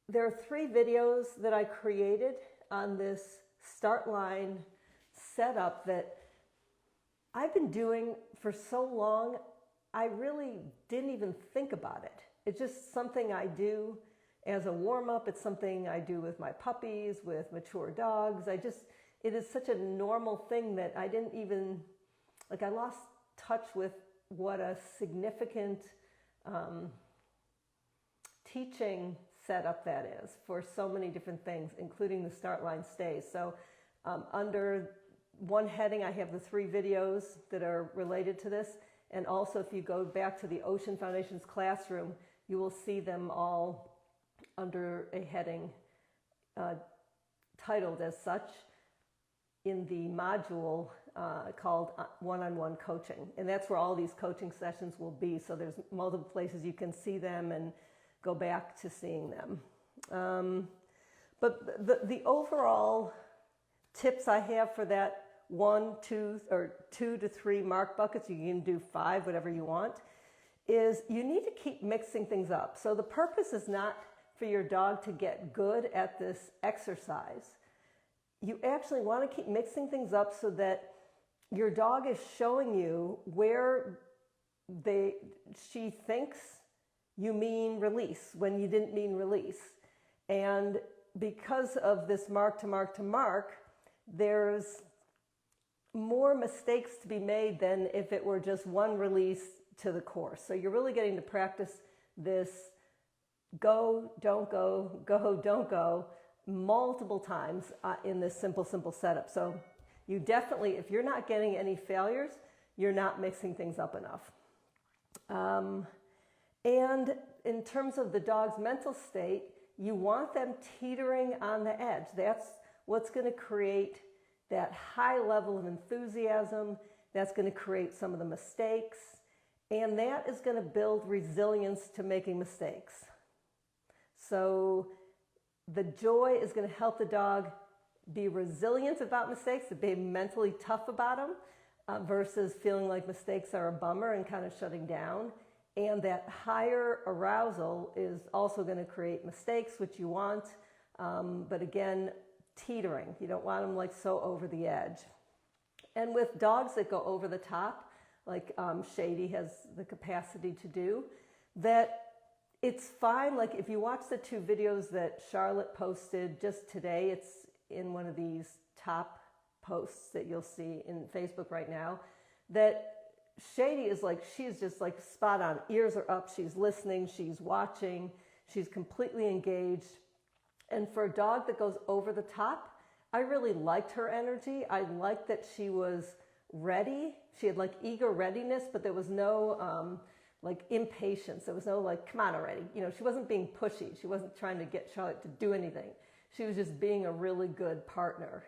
there are 3 videos that I created on this start line setup that I've been doing for so long, I really didn't even think about it. It's just something I do as a warm-up. It's something I do with my puppies, with mature dogs. It is such a normal thing that I didn't even, I lost touch with what a significant teaching setup that is for so many different things, including the start line stays. So under one heading, I have the 3 videos that are related to this. And also, if you go back to the Ocean Foundation's classroom, you will see them all under a heading titled as such in the module called One-on-One Coaching. And that's where all these coaching sessions will be. So there's multiple places you can see them and go back to seeing them. But the overall tips I have for that 1, 2, or 2 to 3 mark buckets, you can do 5, whatever you want, is you need to keep mixing things up. So the purpose is not for your dog to get good at this exercise. You actually want to keep mixing things up so that your dog is showing you where she thinks you mean release when you didn't mean release. And because of this mark to mark to mark, there's more mistakes to be made than if it were just one release to the course. So you're really getting to practice this go, don't go, go, don't go multiple times in this simple setup. So you definitely, if you're not getting any failures, you're not mixing things up enough. And in terms of the dog's mental state, you want them teetering on the edge. That's what's going to create that high level of enthusiasm. That's going to create some of the mistakes. And that is going to build resilience to making mistakes. So the joy is going to help the dog be resilient about mistakes, to be mentally tough about them, versus feeling like mistakes are a bummer and kind of shutting down. And that higher arousal is also going to create mistakes, which you want, but again, teetering. You don't want them like so over the edge. And with dogs that go over the top, like Shady has the capacity to do, that it's fine. Like if you watch the 2 videos that Charlotte posted just today, it's in one of these top posts that you'll see in Facebook right now, that Shady is like, she's just like spot on. Ears are up. She's listening. She's watching. She's completely engaged. And for a dog that goes over the top, I really liked her energy. I liked that she was ready. She had like eager readiness, but there was no like impatience. There was no like, come on already. You know, she wasn't being pushy. She wasn't trying to get Charlotte to do anything. She was just being a really good partner,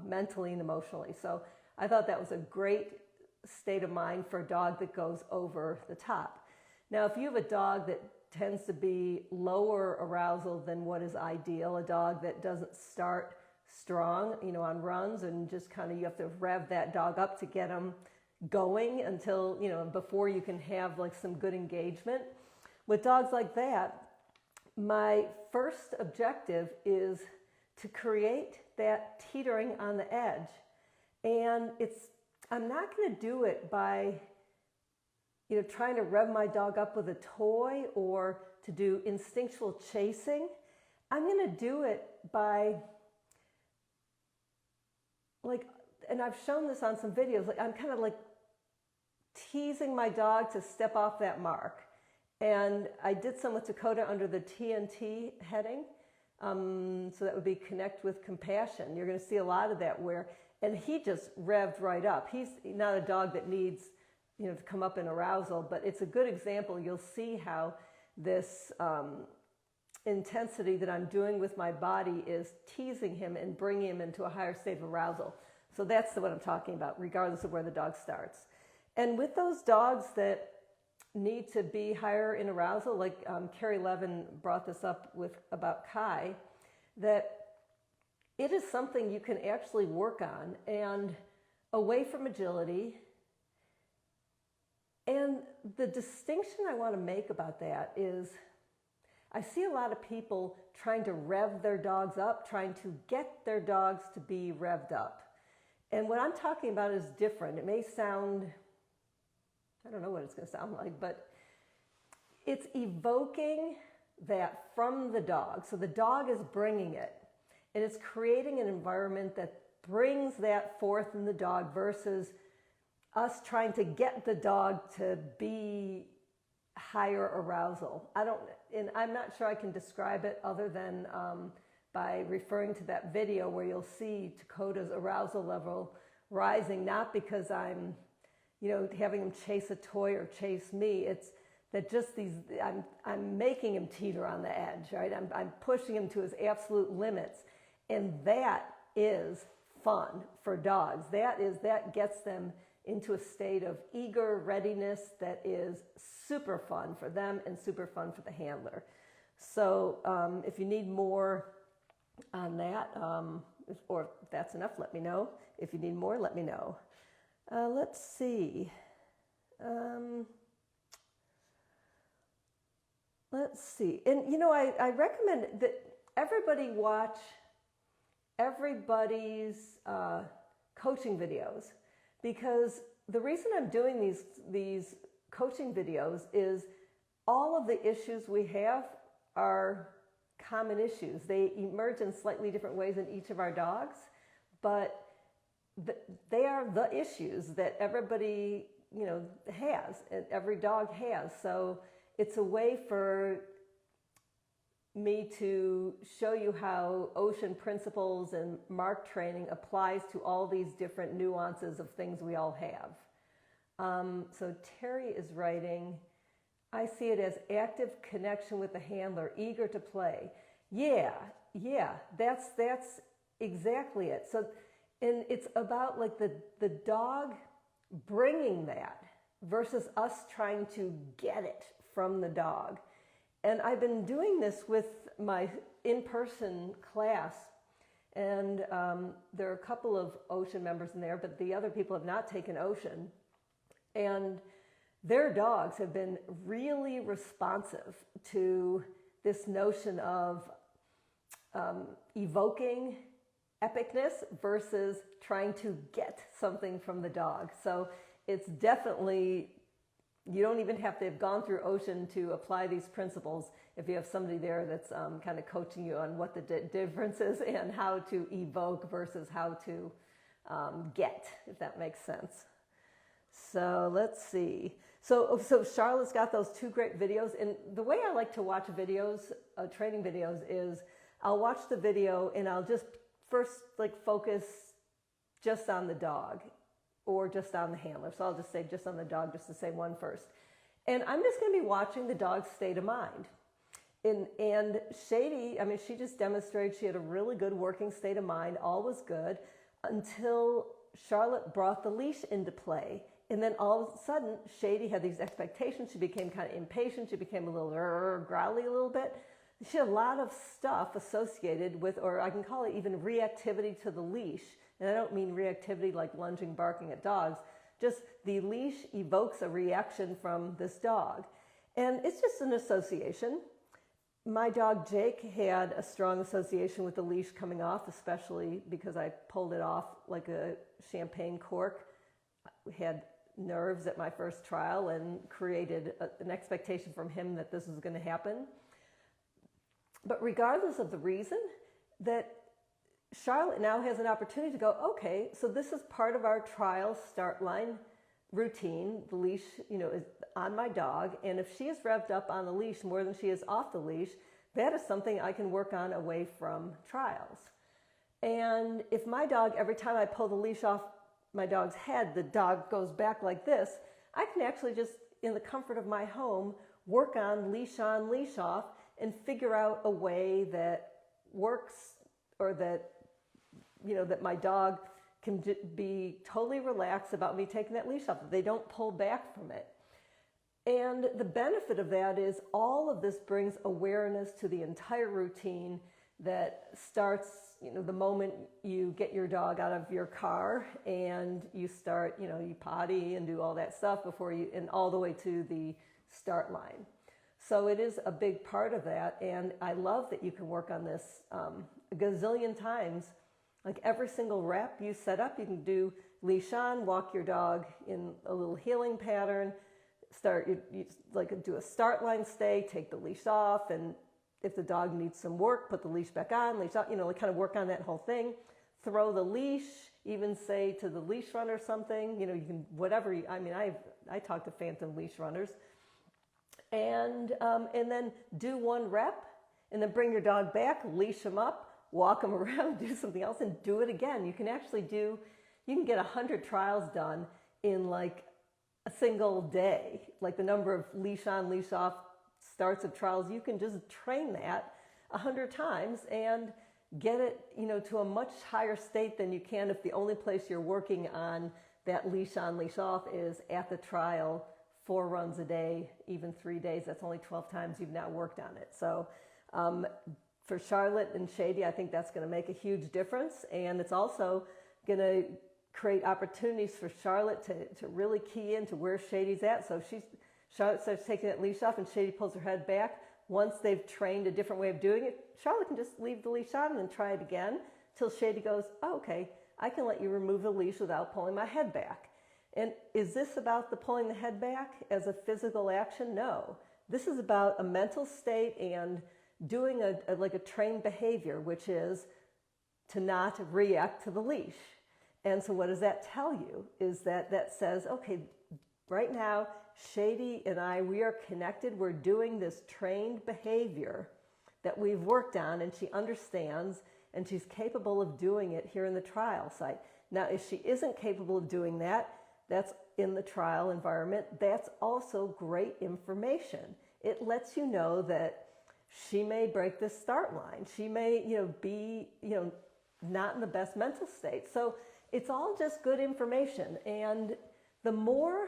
mentally and emotionally. So I thought that was a great state of mind for a dog that goes over the top. Now, if you have a dog that tends to be lower arousal than what is ideal, a dog that doesn't start strong, you know, on runs and just kind of, you have to rev that dog up to get them going until, you know, before you can have like some good engagement. With dogs like that, my first objective is to create that teetering on the edge. And I'm not going to do it by, you know, trying to rev my dog up with a toy or to do instinctual chasing. I'm going to do it by, like, and I've shown this on some videos, like I'm kind of like teasing my dog to step off that mark. And I did some with Dakota under the TNT heading. So that would be connect with compassion. You're going to see a lot of that where, and he just revved right up. He's not a dog that needs, you know, to come up in arousal, but it's a good example. You'll see how this intensity that I'm doing with my body is teasing him and bringing him into a higher state of arousal. So that's what I'm talking about, regardless of where the dog starts. And with those dogs that need to be higher in arousal, like Carrie Levin brought this up about Kai, that it is something you can actually work on and away from agility. And the distinction I want to make about that is, I see a lot of people trying to rev their dogs up, trying to get their dogs to be revved up. And what I'm talking about is different. It may sound, I don't know what it's going to sound like, but it's evoking that from the dog. So the dog is bringing it, and it's creating an environment that brings that forth in the dog versus us trying to get the dog to be higher arousal. I'm not sure I can describe it other than by referring to that video where you'll see Dakota's arousal level rising, not because I'm, having him chase a toy or chase me. It's that just I'm making him teeter on the edge, right? I'm pushing him to his absolute limits. And that is fun for dogs. That gets them into a state of eager readiness that is super fun for them and super fun for the handler. So if you need more on that, or if that's enough, let me know. If you need more, let me know. Let's see. Let's see. And, I recommend that everybody watch everybody's coaching videos, because the reason I'm doing these coaching videos is all of the issues we have are common issues. They emerge in slightly different ways in each of our dogs, but they are the issues that everybody, has, and every dog has. So it's a way for me to show you how Ocean principles and mark training applies to all these different nuances of things we all have. So Terry is writing, I see it as active connection with the handler, eager to play. Yeah, that's exactly it. So, and it's about like the dog bringing that versus us trying to get it from the dog. And I've been doing this with my in-person class, and there are a couple of Ocean members in there, but the other people have not taken Ocean. And their dogs have been really responsive to this notion of evoking epicness versus trying to get something from the dog. So it's definitely, you don't even have to have gone through Ocean to apply these principles if you have somebody there that's kind of coaching you on what the difference is and how to evoke versus how to get, if that makes sense. So let's see. So Charlotte's got those two great videos. And the way I like to watch videos, training videos, is I'll watch the video and I'll just first focus just on the dog or just on the handler. So I'll just say just on the dog, just to say one first. And I'm just going to be watching the dog's state of mind. And Shady, she just demonstrated she had a really good working state of mind. All was good until Charlotte brought the leash into play. And then all of a sudden, Shady had these expectations. She became kind of impatient. She became a little growly a little bit. She had a lot of stuff associated with, or I can call it even reactivity to the leash. And I don't mean reactivity like lunging, barking at dogs. Just the leash evokes a reaction from this dog. And it's just an association. My dog Jake had a strong association with the leash coming off, especially because I pulled it off like a champagne cork. We had nerves at my first trial and created an expectation from him that this was going to happen. But regardless of the reason, that Charlotte now has an opportunity to go, okay, so this is part of our trial start line routine. The leash, is on my dog, and if she is revved up on the leash more than she is off the leash, that is something I can work on away from trials. And if my dog, every time I pull the leash off my dog's head, the dog goes back like this, I can actually just, in the comfort of my home, work on, leash off, and figure out a way that works, or that, that my dog can be totally relaxed about me taking that leash off, that they don't pull back from it. And the benefit of that is all of this brings awareness to the entire routine that starts, the moment you get your dog out of your car and you start, you potty and do all that stuff before you, and all the way to the start line. So it is a big part of that, and I love that you can work on this a gazillion times. Like every single rep you set up, you can do leash on, walk your dog in a little heeling pattern, you like do a start line stay, take the leash off, and if the dog needs some work, put the leash back on, leash off, like kind of work on that whole thing. Throw the leash, even say to the leash runner something, you can, whatever, I talk to phantom leash runners. And then do one rep, and then bring your dog back, leash them up, walk them around, do something else, and do it again. You can get 100 trials done in like a single day, like the number of leash on, leash off starts of trials. You can just train that 100 times and get it, to a much higher state than you can if the only place you're working on that leash on, leash off is at the trial 4 runs a day, even 3 days. That's only 12 times you've now worked on it. So for Charlotte and Shady, I think that's going to make a huge difference. And it's also going to create opportunities for Charlotte to really key into where Shady's at. So Charlotte starts taking that leash off and Shady pulls her head back. Once they've trained a different way of doing it, Charlotte can just leave the leash on and then try it again till Shady goes, oh, okay, I can let you remove the leash without pulling my head back. And is this about the pulling the head back as a physical action? No. This is about a mental state and doing a trained behavior, which is to not react to the leash. And so what does that tell you? Is that says, okay, right now, Shady and I, we are connected. We're doing this trained behavior that we've worked on, and she understands, and she's capable of doing it here in the trial site. Now, if she isn't capable of doing that, that's in the trial environment. That's also great information. It lets you know that she may break this start line. She may, be, not in the best mental state. So it's all just good information. And the more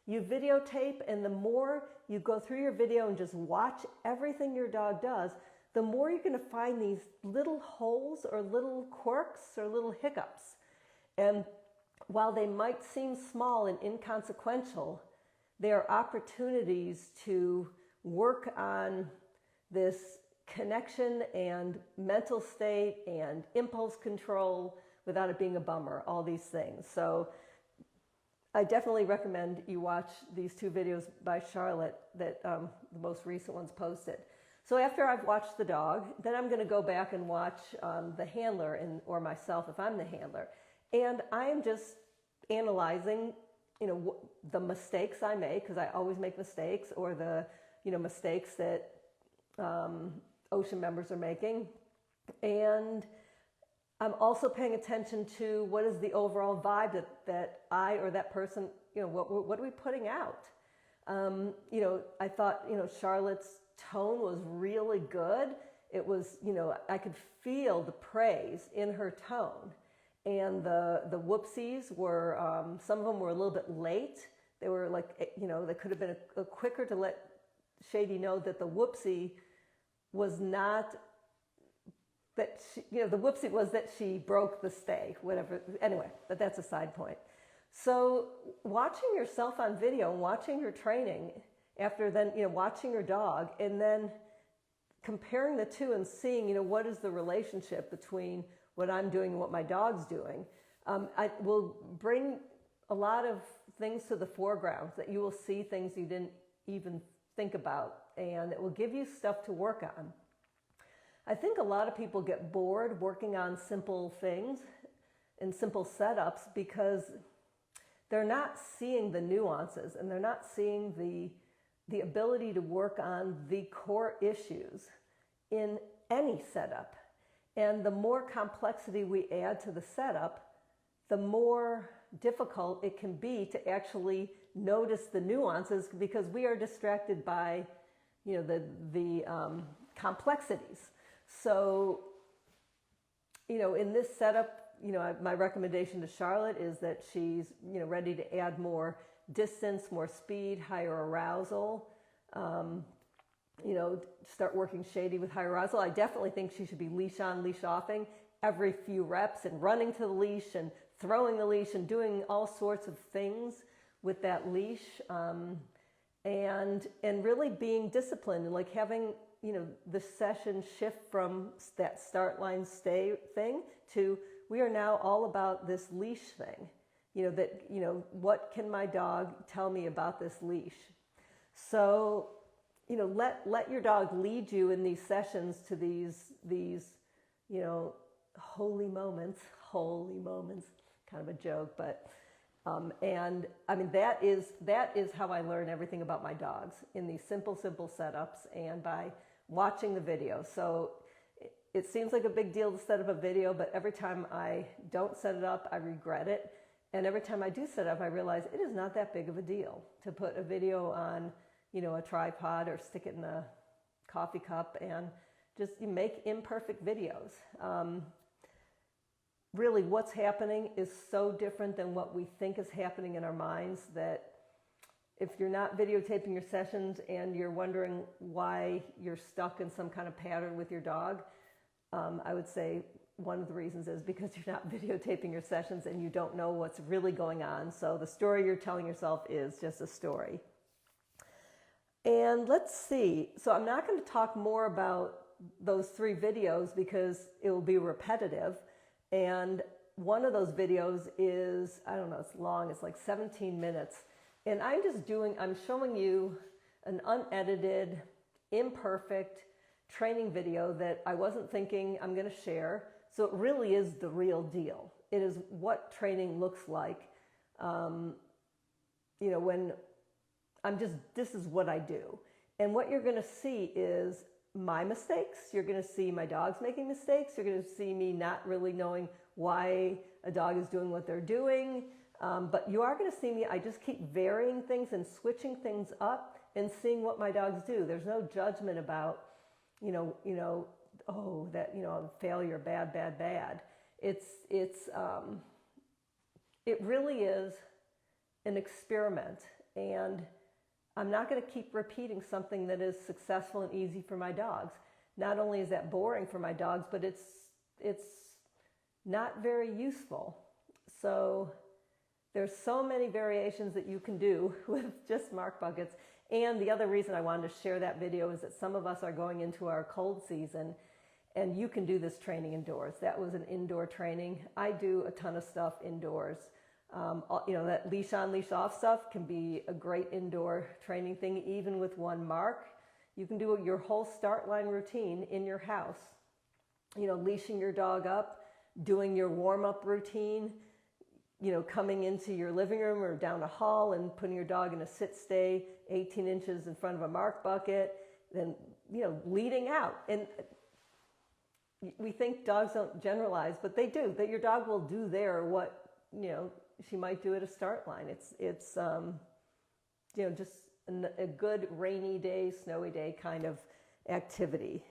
you videotape and the more you go through your video and just watch everything your dog does, the more you're going to find these little holes or little quirks or little hiccups. And while they might seem small and inconsequential, they are opportunities to work on this connection and mental state and impulse control without it being a bummer, all these things. So I definitely recommend you watch these 2 videos by Charlotte that the most recent ones posted. So after I've watched the dog, then I'm going to go back and watch the handler or myself if I'm the handler. And I am just analyzing, the mistakes I make, because I always make mistakes, or the, mistakes that Ocean members are making. And I'm also paying attention to what is the overall vibe that I or that person, what are we putting out? I thought, Charlotte's tone was really good. It was, I could feel the praise in her tone. And the whoopsies were, some of them were a little bit late. They were like, they could have been a quicker to let Shady know that the whoopsie was not, that she, the whoopsie was that she broke the stay, whatever. Anyway, but that's a side point. So watching yourself on video and watching your training after then, watching your dog and then comparing the two and seeing, what is the relationship between what I'm doing and what my dog's doing, I will bring a lot of things to the foreground, that you will see things you didn't even think about, and it will give you stuff to work on. I think a lot of people get bored working on simple things and simple setups because they're not seeing the nuances and they're not seeing the ability to work on the core issues in any setup. And the more complexity we add to the setup, the more difficult it can be to actually notice the nuances, because we are distracted by, the complexities. So, in this setup, my recommendation to Charlotte is that she's, ready to add more distance, more speed, higher arousal. Start working Shady with higher arousal. I definitely think she should be leash on, leash offing every few reps and running to the leash and throwing the leash and doing all sorts of things with that leash. and really being disciplined and like having, you know, the session shift from that start line stay thing to we are now all about this leash thing. You know, that, you know, what can my dog tell me about this leash? So, you know, let your dog lead you in these sessions to these, you know, holy moments, kind of a joke, but, and I mean, that is how I learn everything about my dogs, in these simple setups and by watching the video. So it seems like a big deal to set up a video, but every time I don't set it up, I regret it. And every time I do set up, I realize it is not that big of a deal to put a video on, you know, a tripod or stick it in a coffee cup and just make imperfect videos. Really, what's happening is so different than what we think is happening in our minds that if you're not videotaping your sessions and you're wondering why you're stuck in some kind of pattern with your dog, I would say one of the reasons is because you're not videotaping your sessions and you don't know what's really going on. So the story you're telling yourself is just a story. And let's see. So I'm not going to talk more about those 3 videos because it will be repetitive. And one of those videos is, I don't know, it's long, it's like 17 minutes. And I'm showing you an unedited, imperfect training video that I wasn't thinking I'm going to share. So it really is the real deal. It is what training looks like. You know, when this is what I do. And what you're going to see is my mistakes. You're going to see my dogs making mistakes. You're going to see me not really knowing why a dog is doing what they're doing. But you are going to see me, I just keep varying things and switching things up and seeing what my dogs do. There's no judgment about, oh, that, failure, bad. It really is an experiment. And I'm not going to keep repeating something that is successful and easy for my dogs. Not only is that boring for my dogs, but it's not very useful. So there's so many variations that you can do with just mark buckets. And the other reason I wanted to share that video is that some of us are going into our cold season and you can do this training indoors. That was an indoor training. I do a ton of stuff indoors. That leash on, leash off stuff can be a great indoor training thing, even with one mark. You can do your whole start line routine in your house. Leashing your dog up, doing your warm-up routine, coming into your living room or down a hall and putting your dog in a sit-stay 18 inches in front of a mark bucket, then, leading out. And we think dogs don't generalize, but they do, that your dog will do there what, she might do at a start line. It's just a good rainy day, snowy day kind of activity.